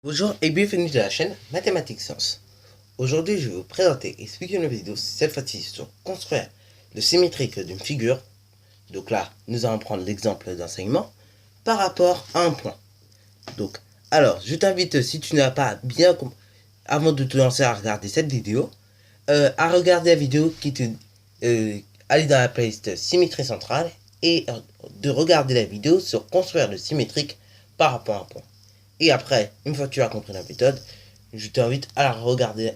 Bonjour et bienvenue sur la chaîne Mathématiques Sciences. Aujourd'hui, je vais vous présenter et expliquer une vidéo, cette fois-ci sur construire le symétrique d'une figure. Donc là, nous allons prendre l'exemple d'enseignement par rapport à un point. Donc, alors, je t'invite, si tu n'as pas bien compris, avant de te lancer à regarder cette vidéo, à regarder la vidéo qui te... aller dans la playlist symétrie centrale et de regarder la vidéo sur construire le symétrique par rapport à un point. Et après, une fois que tu as compris la méthode, je t'invite à regarder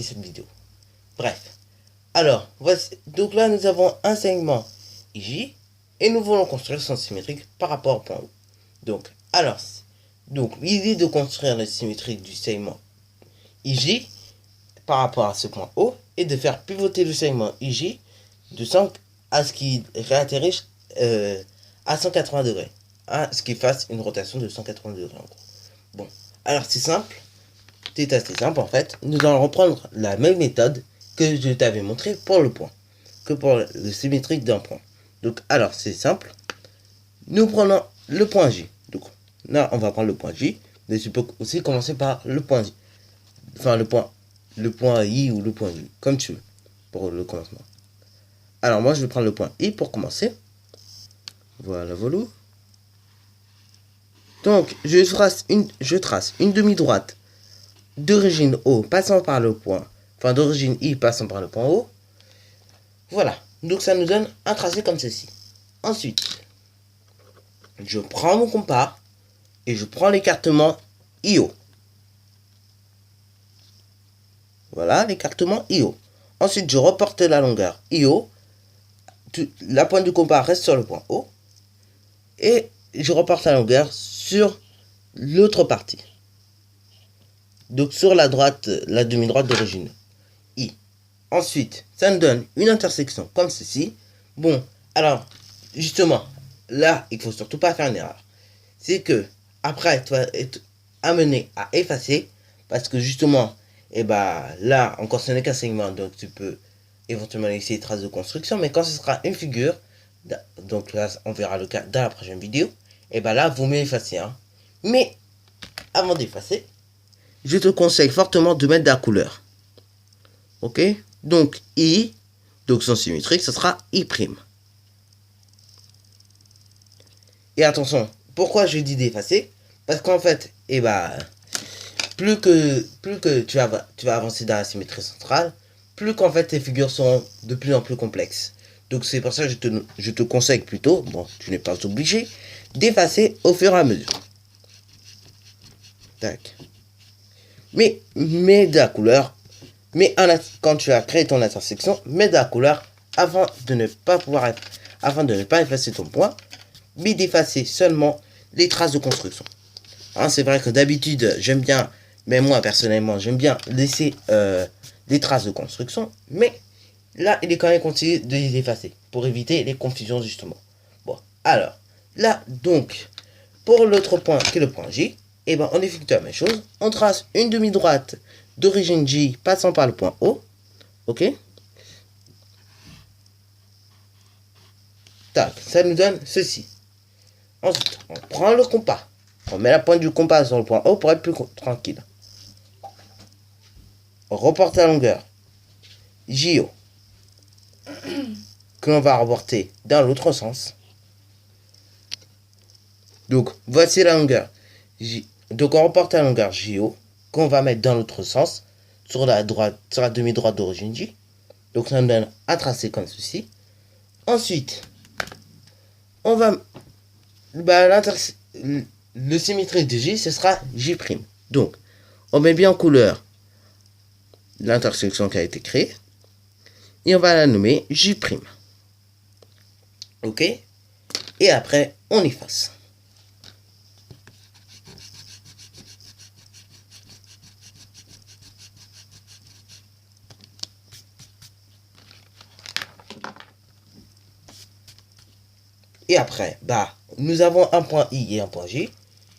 cette vidéo. Bref. Alors, voici. Donc là, nous avons un segment IJ et nous voulons construire son symétrique par rapport au point O. Donc, l'idée de construire le symétrique du segment IJ par rapport à ce point O est de faire pivoter le segment IJ de 100 à ce qu'il réatterrisse à 180 degrés. À ce qu'il fasse une rotation de 180 degrés en gros. Bon, alors c'est simple, c'est assez simple en fait. Nous allons reprendre la même méthode que je t'avais montré pour le point, que pour le symétrique d'un point. Donc, alors c'est simple. Nous prenons le point J. Donc, là, on va prendre le point J, mais tu peux aussi commencer par le point J. Enfin, le point I ou le point J, comme tu veux, pour le commencement. Alors, moi, je vais prendre le point I pour commencer. Voilà, voilà. Donc, je trace une demi-droite d'origine O passant par le point, enfin d'origine I passant par le point O. Voilà, donc ça nous donne un tracé comme ceci. Ensuite, je prends mon compas et je prends l'écartement IO. Voilà, l'écartement IO. Ensuite, je reporte la longueur IO. La pointe du compas reste sur le point O. Et je reporte la longueur sur l'autre partie. Donc sur la droite, la demi-droite d'origine I. Ensuite, ça nous donne une intersection comme ceci. Bon, alors, justement, là, il ne faut surtout pas faire une erreur. C'est que, après, tu vas être amené à effacer, parce que justement, là, encore ce n'est qu'un segment, donc tu peux éventuellement laisser des traces de construction, mais quand ce sera une figure, donc là, on verra le cas dans la prochaine vidéo, là, vaut mieux effacer. Hein. Mais, avant d'effacer, je te conseille fortement de mettre de la couleur. Ok? Donc, I, donc son symétrique, ce sera I'. Et attention, pourquoi je dis d'effacer? Parce qu'en fait, plus que tu vas avancer dans la symétrie centrale, plus qu'en fait tes figures sont de plus en plus complexes. Donc c'est pour ça que je te conseille plutôt, bon, tu n'es pas obligé, d'effacer au fur et à mesure. Tac. Mais mets de la couleur, quand tu as créé ton intersection, mets de la couleur afin de ne pas effacer ton point, mais d'effacer seulement les traces de construction. Hein, c'est vrai que d'habitude, j'aime bien, mais moi personnellement, j'aime bien laisser des traces de construction, mais là, il est quand même conseillé de les effacer pour éviter les confusions justement. Bon, alors, là, donc, pour l'autre point qui est le point J, on effectue la même chose. On trace une demi-droite d'origine J passant par le point O. Ok. Tac, ça nous donne ceci. Ensuite, on prend le compas. On met la pointe du compas sur le point O pour être plus tranquille. On reporte la longueur JO que l'on va reporter dans l'autre sens. Donc, voici la longueur J. Donc, on reporte la longueur JO qu'on va mettre dans l'autre sens sur la demi-droite d'origine J. Donc, ça nous donne un tracé comme ceci. Ensuite, on va... le symétrique de J, ce sera J'. Donc, on met bien en couleur l'intersection qui a été créée. Et on va la nommer J'. Ok? Et après, on efface. Et après, nous avons un point I et un point J.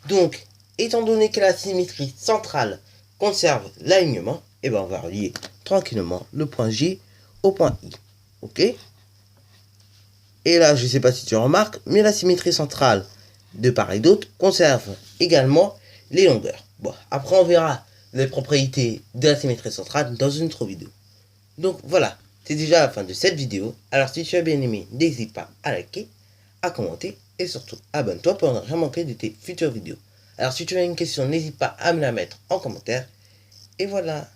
Donc, étant donné que la symétrie centrale conserve l'alignement, on va relier tranquillement le point J au point I. Ok? Et là, je ne sais pas si tu remarques, mais la symétrie centrale de part et d'autre conserve également les longueurs. Bon, après on verra les propriétés de la symétrie centrale dans une autre vidéo. Donc voilà, c'est déjà la fin de cette vidéo. Alors si tu as bien aimé, n'hésite pas à liker, à commenter et surtout abonne-toi pour ne rien manquer de tes futures vidéos. Alors si tu as une question, n'hésite pas à me la mettre en commentaire. Et voilà.